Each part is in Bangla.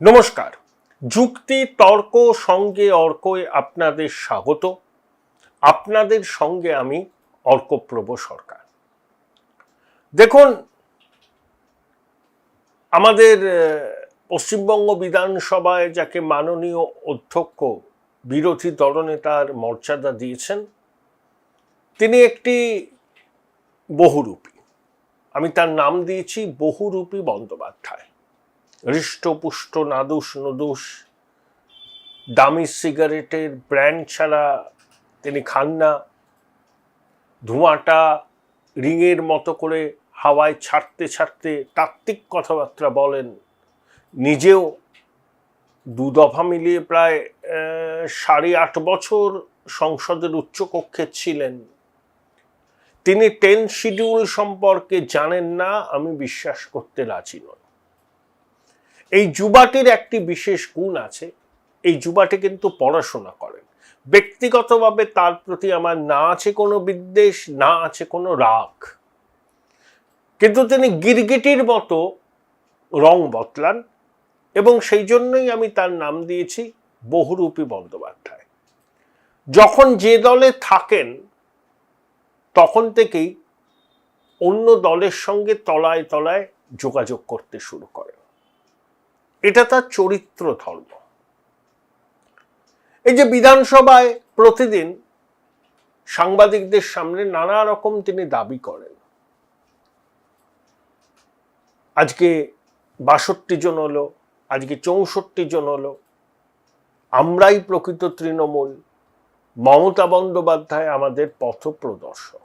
নমস্কার। যুক্তি তর্ক সঙ্গে অর্কয় আপনাদের স্বাগত। আপনাদের সঙ্গে আমি অর্কপ্রভ সরকার। দেখুন, আমাদের পশ্চিমবঙ্গ বিধানসভায় যাকে মাননীয় অধ্যক্ষ বিরোধী দলনেতার মর্যাদা দিয়েছেন, তিনি একটি বহুরূপী, আমি তার নাম দিয়েছি বহুরূপী বন্দ্যোপাধ্যায়। হৃষ্টপুষ্ট নাদুস নদুস, দামি সিগারেটের ব্র্যান্ড ছাড়া তিনি খান না, ধোঁয়াটা রিংয়ের মতো করে হাওয়ায় ছাড়তে ছাড়তে তাত্ত্বিক কথাবার্তা বলেন। নিজেও দু দফা মিলিয়ে প্রায় 8.5 বছর সংসদের উচ্চকক্ষে ছিলেন। তিনি 10 শিডিউল সম্পর্কে জানেন না, আমি বিশ্বাস করতে রাজি নই। এই যুবাটির একটি বিশেষ গুণ আছে, এই যুবাটি কিন্তু পড়াশোনা করেন। ব্যক্তিগতভাবে তার প্রতি আমার না আছে কোনো বিদ্বেষ, না আছে কোনো রাগ, কিন্তু তিনি গিরগিটির মতো রং বদলান এবং সেই জন্যই আমি তার নাম দিয়েছি বহুরূপী বন্দ্যোপাধ্যায়। যখন যে দলে থাকেন তখন থেকেই অন্য দলের সঙ্গে তলায় তলায় যোগাযোগ করতে শুরু করেন। এটা তার চরিত্র ধর্ম। এই যে বিধানসভায় প্রতিদিন সাংবাদিকদের সামনে নানা রকম তিনি দাবি করেন, আজকে 62 জন হলো, আজকে 64 জন হলো, আমরাই প্রকৃত তৃণমূল, মমতা বন্দ্যোপাধ্যায় আমাদের পথপ্রদর্শক।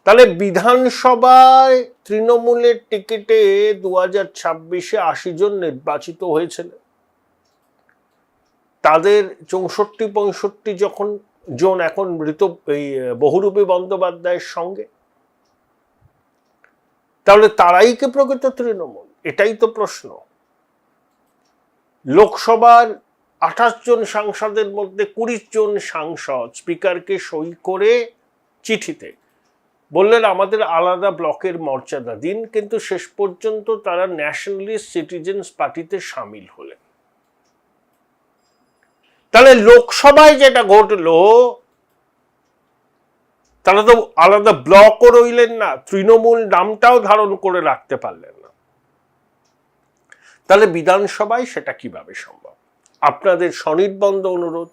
তাহলে বিধানসভায় তৃণমূলের টিকিটে 2026-এ 80 জন নির্বাচিত হয়েছিলেন, তাদের 64-65 জন এখন মৃত এই বহুরূপী বন্দ্যোপাধ্যায়ের সঙ্গে। তাহলে তারাই কি প্রকৃত তৃণমূল? এটাই তো প্রশ্ন। লোকসভার 28 জন সাংসদের মধ্যে 20 জন সাংসদ স্পিকারকে সই করে চিঠিতে বললেন আমাদের আলাদা ব্লকের মর্যাদা দিন, কিন্তু শেষ পর্যন্ত তারা ন্যাশনালিস্ট সিটিজেন্স পার্টিতে সামিল হলেন। তাহলে লোকসভায় যেটা ঘটলো, তারা তো আলাদা ব্লকও রইলেন না, তৃণমূল নামটাও ধারণ করে রাখতে পারলেন না। তাহলে বিধানসভায় সেটা কিভাবে সম্ভব? আপনাদের সনির্বন্ধ অনুরোধ,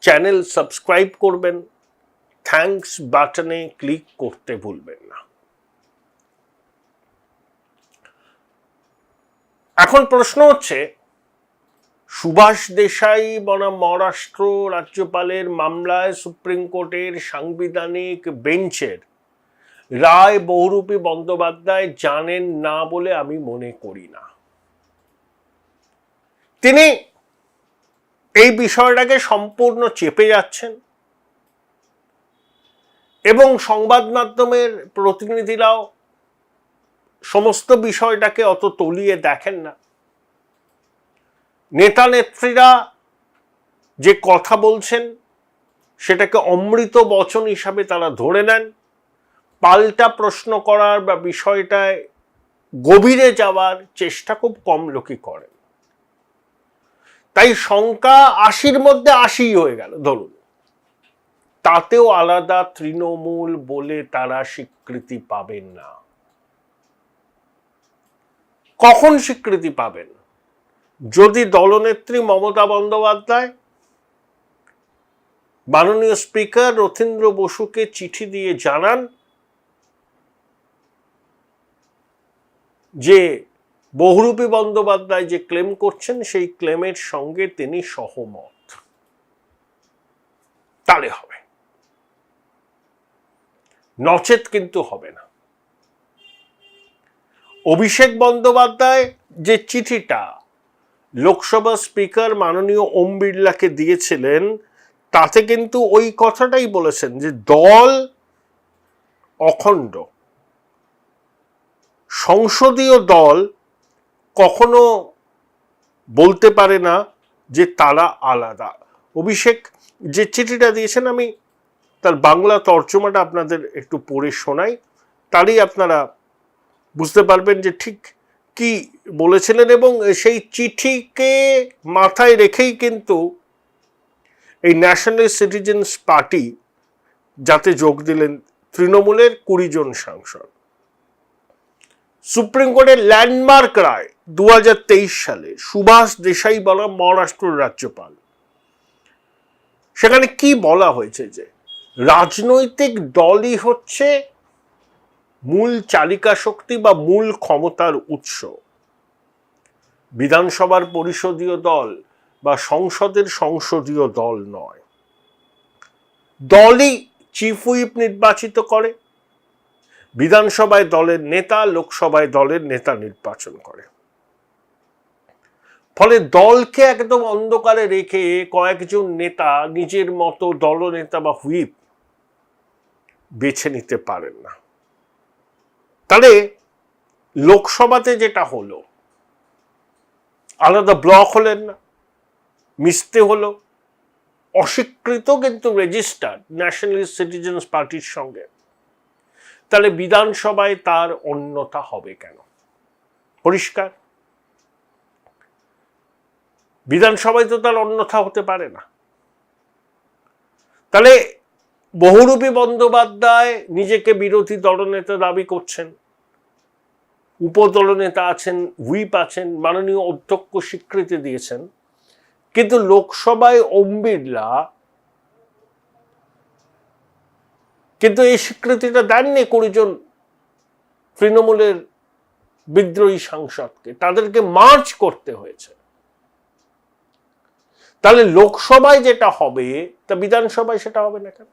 চ্যানেল সাবস্ক্রাইব করবেন, থ্যাঙ্কস বাটনে ক্লিক করতে ভুলবেন না। এখন প্রশ্ন হচ্ছে, সুভাষ দেশাই বনাম মহারাষ্ট্র রাজ্যপালের মামলায় সুপ্রিম কোর্টের সাংবিধানিক বেঞ্চের রায় বহুরূপী বন্দ্যোপাধ্যায় জানেন না বলে আমি মনে করি না। তিনি এই বিষয়টাকে সম্পূর্ণ চেপে যাচ্ছেন এবং সংবাদ মাধ্যমের প্রতিনিধিরাও সমস্ত বিষয়টাকে অত তলিয়ে দেখেন না। নেতা নেত্রীরা যে কথা বলছেন সেটাকে অমৃত বচন হিসাবে তারা ধরে নেন, পাল্টা প্রশ্ন করার বা বিষয়টায় গভীরে যাওয়ার চেষ্টা খুব কম লোকই করেন। তাই সংখ্যা 80-র মধ্যে 80 হয়ে গেল ধরুন, তাতেও আলাদা তৃণমূল বলে তারা স্বীকৃতি পাবেন না। কখন স্বীকৃতি পাবেন? যদি দলনেত্রী মমতা বন্দ্যোপাধ্যায় মাননীয় স্পিকার রথীন্দ্র বসুকে চিঠি দিয়ে জানান যে বহুরূপী বন্দ্যোপাধ্যায় যে ক্লেম করছেন সেই ক্লেমের সঙ্গে তিনি সহমত, তাহলে হবে, নচেত কিন্তু হবে না। অভিষেক বন্দ্যোপাধ্যায় যে চিঠিটা লোকসভা স্পিকার মাননীয় ওম বিড়লাকে দিয়েছিলেন, তাতে কিন্তু ওই কথাটাই বলেছেন যে দল অখণ্ড, সংসদীয় দল কখনো বলতে পারে না যে তারা আলাদা। অভিষেক যে চিঠিটা দিয়েছেন, আমি তার বাংলা তর্জমাটা আপনাদের একটু পড়ে শোনাই, তারই আপনারা বুঝতে পারবেন যে ঠিক কি বলেছিলেন, এবং সেই চিঠিকে মাথায় রেখেই কিন্তু এই ন্যাশনাল সিটিজেন্স পার্টি যাতে যোগ দিলেন তৃণমূলের 20 জন সাংসদ। সুপ্রিম কোর্টের ল্যান্ডমার্ক রায় 2023 সালে সুভাষ দেশাই বলা মহারাষ্ট্রের রাজ্যপাল, সেখানে কি বলা হয়েছে যে রাজনৈতিক দলই হচ্ছে মূল চালিকা শক্তি বা মূল ক্ষমতার উৎস। বিধানসভার পরিষদীয় দল বা সংসদের সংসদীয় দল নয়। দলই চিফ হুইপ নির্বাচিত করে, বিধানসভায় দলের নেতা, লোকসভায় দলের নেতা নির্বাচন করে। ফলে দলকে একদম অন্ধকারে রেখে কয়েকজন নেতা নিজের মতো দলনেতা বা হুইপ বেছে নিতে পারেন না। তাহলে লোকসভাতে যেটা হলো, আলাদা ব্লক হলেন না, মিশতে হলো, অস্বীকৃত কিন্তু রেজিস্টার্ড ন্যাশনাল সিটিজেন্স পার্টির সঙ্গে। তাহলে বিধানসভায় তার অন্যতা হবে কেন? পরিষ্কার, বিধানসভায় তো তার অন্যথা হতে পারে না। তাহলে বহুরূপী বন্দ্যোপাধ্যায় নিজেকে বিরোধী দলনেতা দাবি করছেন, উপদলনেতা আছেন, হুইপ আছেন, মাননীয় অধ্যক্ষ স্বীকৃতি দিয়েছেন, কিন্তু লোকসভায় ওম বিড়লা কিন্তু এই স্বীকৃতিটা দেননি 20 জন তৃণমূলের বিদ্রোহী সাংসদকে, তাদেরকে মার্চ করতে হয়েছে। তাহলে লোকসভায় যেটা হবে তা বিধানসভায় সেটা হবে না কেন?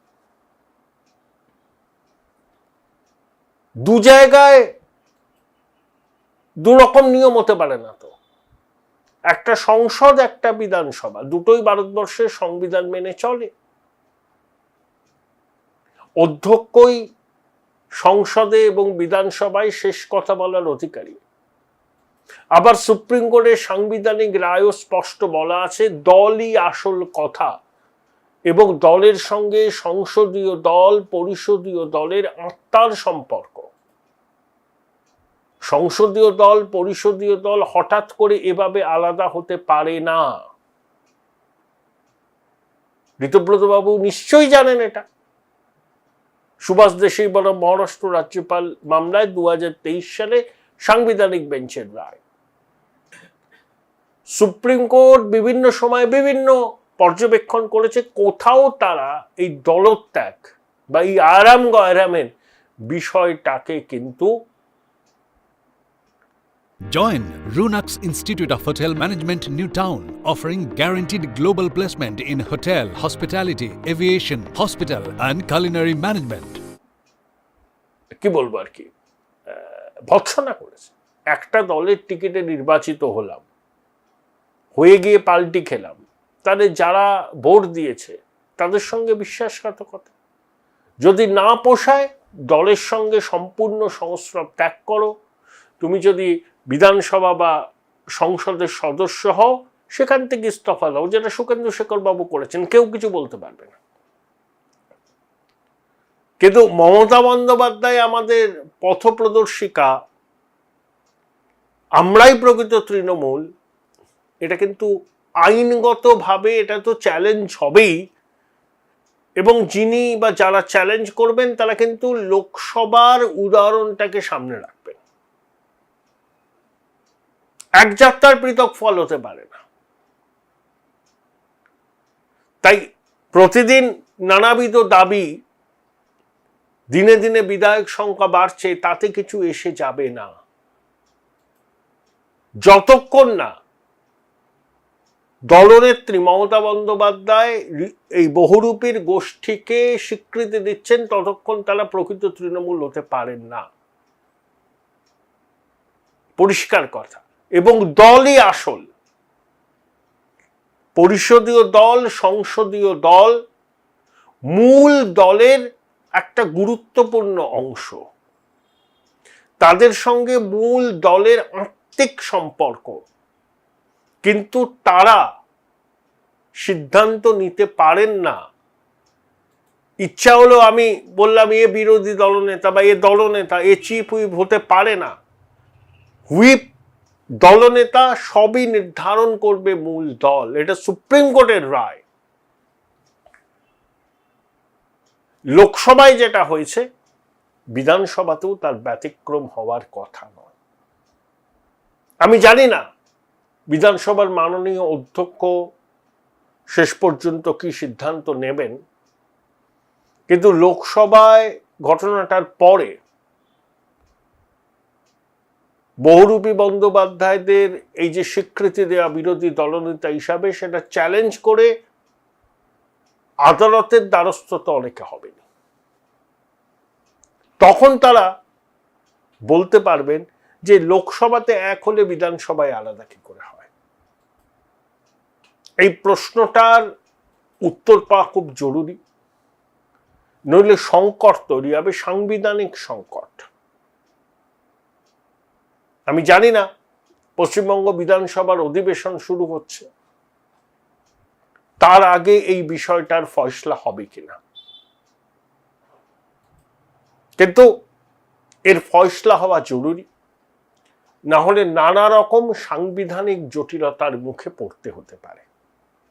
দু জায়গায় দুরকম নিয়ম হতে পারে না তো। একটা সংসদ, একটা বিধানসভা, দুটোই ভারতবর্ষের সংবিধান মেনে চলে। অধ্যক্ষই সংসদে এবং বিধানসভায় শেষ কথা বলার অধিকারী। আবার সুপ্রিম কোর্টের সাংবিধানিক রায়ও স্পষ্ট বলা আছে দলই আসল কথা, এবং দলের সঙ্গে সংসদীয় দল, পরিষদীয় দলের আত্মার সম্পর্ক। সংসদীয় দল, পরিষদীয় দল হঠাৎ করে এভাবে আলাদা হতে পারে না। ঋতব্রত বাবু নিশ্চয়ই জানেন এটা। সুভাষ দেশাই বলা মহারাষ্ট্র রাজ্যপাল মামলায় 2023 সালে সাংবিধানিক বেঞ্চের রায়। সুপ্রিম কোর্ট বিভিন্ন সময় বিভিন্ন পর্যবেক্ষণ করেছে, কোথাও তারা এই দলত্যাগ বা এই আরাম গয়রামের বিষয়টাকে কিন্তু Join Runux Institute of Hotel Management, New Town, offering guaranteed global placement in hotel, hospitality, aviation, hospital and culinary management. কি বলবো আর কি, ভৎসনা করেছে। একটা দলের টিকিটে নির্বাচিত হলাম, হয়ে গিয়ে পাল্টি খেলাম, তাদের যারা ভোট দিয়েছে তাদের সঙ্গে বিশ্বাসঘাতকতা। যদি না পোষায় দলের সঙ্গে সম্পূর্ণ সংস্রব ত্যাগ করো। তুমি যদি বিধানসভা বা সংসদের সদস্য হও, সেখান থেকে ইস্তফা দাও, যেটা সুকেন্দ্র শেখর বাবু করেছেন, কেউ কিছু বলতে পারবে না। কিন্তু মমতা বন্দ্যোপাধ্যায় আমাদের পথপ্রদর্শিকা, আমরাই প্রকৃত তৃণমূল, এটা কিন্তু আইনগতভাবে এটা তো চ্যালেঞ্জ হবেই, এবং যিনি বা যারা চ্যালেঞ্জ করবেন তারা কিন্তু লোকসভার উদাহরণটাকে সামনে রাখবেন। এক যাত্রার পৃথক ফল হতে পারে না। তাই প্রতিদিন নানাবিধ দাবি, দিনে দিনে বিধায়ক সংখ্যা বাড়ছে, তাতে কিছু এসে যাবে না যতক্ষণ না দলনেত্রী মমতা বন্দ্যোপাধ্যায় এই বহুরূপীর গোষ্ঠীকে স্বীকৃতি দিচ্ছেন, ততক্ষণ তারা প্রকৃত তৃণমূল হতে পারেন না। পরিষ্কার কথা। এবং দলই আসল। পরিষদীয় দল, সংসদীয় দল মূল দলের একটা গুরুত্বপূর্ণ অংশ। তাদের সঙ্গে মূল দলের আত্মিক সম্পর্ক, কিন্তু তারা সিদ্ধান্ত নিতে পারেন না। ইচ্ছা হলো আমি বললাম এ বিরোধী দলনেতা বা এ দলনেতা, এ চিফ হুইপ হতে পারে না। হুইপ দলনেতা সবই নির্ধারণ করবে মূল দল, এটা সুপ্রিম কোর্টের রায়। লোকসভায় যেটা হয়েছে বিধানসভাতেও তার ব্যতিক্রম হওয়ার কথা নয়। আমি জানি না বিধানসভার মাননীয় অধ্যক্ষ শেষ পর্যন্ত কি সিদ্ধান্ত নেবেন, কিন্তু লোকসভায় ঘটনাটার পরে বহুরূপী বন্দ্যোপাধ্যায়দের এই যে স্বীকৃতি দেওয়া বিরোধী দলনেতা হিসাবে, সেটা চ্যালেঞ্জ করে আদালতের দ্বারস্থ তো অনেকে হবেন। তখন তারা বলতে পারবেন যে লোকসভাতে এক হলে বিধানসভায় আলাদা কি করে হয়। এই প্রশ্নটার উত্তর পাওয়া খুব জরুরি, নইলে সংকট তৈরি হবে, সাংবিধানিক সংকট। আমি জানি না পশ্চিমবঙ্গ বিধানসভার অধিবেশন শুরু হচ্ছে, তার আগে এই বিষয়টার ফয়সলা হবে কিনা, কিন্তু এর ফয়সলা হওয়া জরুরি, না হলে নানা রকম সাংবিধানিক জটিলতার মুখে পড়তে হতে পারে।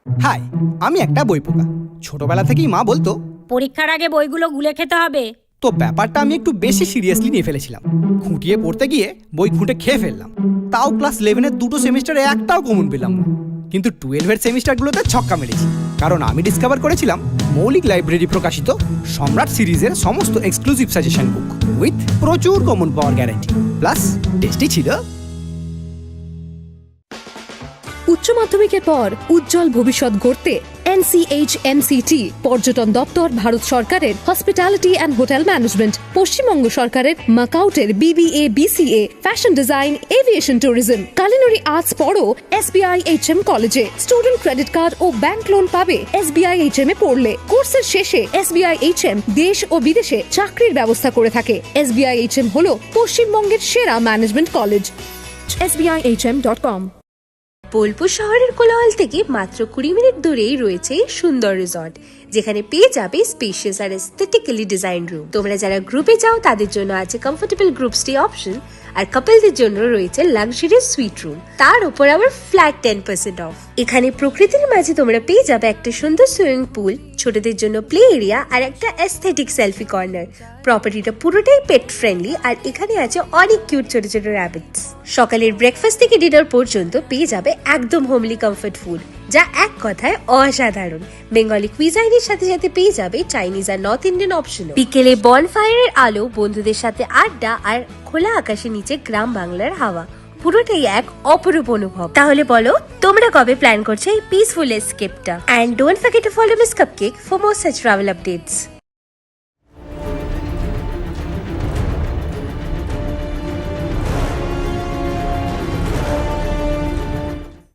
হাই, আমি একটা বই পোকা। ছোটবেলা থেকেই মা বলতো পরীক্ষার আগে বইগুলো গুলে খেতে হবে। তো ব্যাপারটা আমি একটু বেশি সিরিয়াসলি নিয়ে ফেলেছিলাম। খুঁটিয়ে পড়তে গিয়ে বই খুঁটে খেয়ে ফেললাম। তাও ক্লাস 11-এর দুটো সেমিস্টারে একটাও কমন পেলাম না। কিন্তু 12-এর সেমিস্টারগুলোতে ছক্কা মেরেছি, কারণ আমি ডিসকভার করেছিলাম মৌলিক লাইব্রেরি প্রকাশিত সম্রাট সিরিজের সমস্ত এক্সক্লুসিভ সাজেশন বুক উইথ প্রচুর কমন পাওয়ার গ্যারান্টি, প্লাস টেস্টি ছিল। উচ্চ মাধ্যমিকের পর উজ্জ্বল ভবিষ্যৎ গড়তে NCHMCT পর্যটন দপ্তর, ভারত সরকারের hospitality and hotel management, Paschimbanga সরকারের মাকাউটের BBA BCA, fashion design, aviation tourism, culinary arts পড়ো SBI HM কলেজে। স্টুডেন্ট ক্রেডিট কার্ড ও ব্যাংক লোন পাবে SBI HM এ পড়লে। কোর্সের শেষে SBI HM দেশ ও বিদেশে চাকরির ব্যবস্থা করে থাকে। SBI HM হলো পশ্চিমবঙ্গের সেরা ম্যানেজমেন্ট কলেজ। SBIHM.com। বোলপুর শহরের কোলাহল থেকে মাত্র 20 মিনিট দূরেই রয়েছে সুন্দর রিসর্ট, যেখানে পেয়ে যাবে স্পেশিয়াস আর এস্থেটিক্যালি ডিজাইন রুম। তোমরা যারা গ্রুপে যাও তাদের জন্য আছে কমফোর্টেবল গ্রুপ স্টে অপশন, আর কাপলদের জন্য রয়েছে লাক্সারিয়াস সুইট রুম, তার উপর আবার ফ্ল্যাট 10% অফ। এখানে প্রকৃতির মাঝে তোমরা পেয়ে যাবে একটা সুন্দর সুইমিং পুল, ছোটদের জন্য প্লে এরিয়া আর একটা এস্থেটিক সেলফি কর্নার। প্রপার্টিটা পুরোটাই পেট ফ্রেন্ডলি, আর এখানে আছে অনেক কিউট ছোট ছোট র্যাবিটস। সকালের ব্রেকফাস্ট থেকে ডিনার পর্যন্ত পেয়ে যাবে একদম হোমলি কমফর্ট ফুড, যা এক কথায় অসাধারণ। বেঙ্গলি কুইজাইনের সাথে সাথে পেয়ে যাবে চাইনিজ আর নর্থ ইন্ডিয়ান অপশন। বিকেলে বনফায়ারের আলো, বন্ধুদের সাথে আড্ডা আর খোলা আকাশের নিচে গ্রাম বাংলার হাওয়া, পুরোটাই এক অপরূপ অনুভব। তাহলে বলো তোমরা কবে প্ল্যান করছো এই পিসফুল এসকেপটা? And don't forget to follow Miss Cupcake for more such travel updates.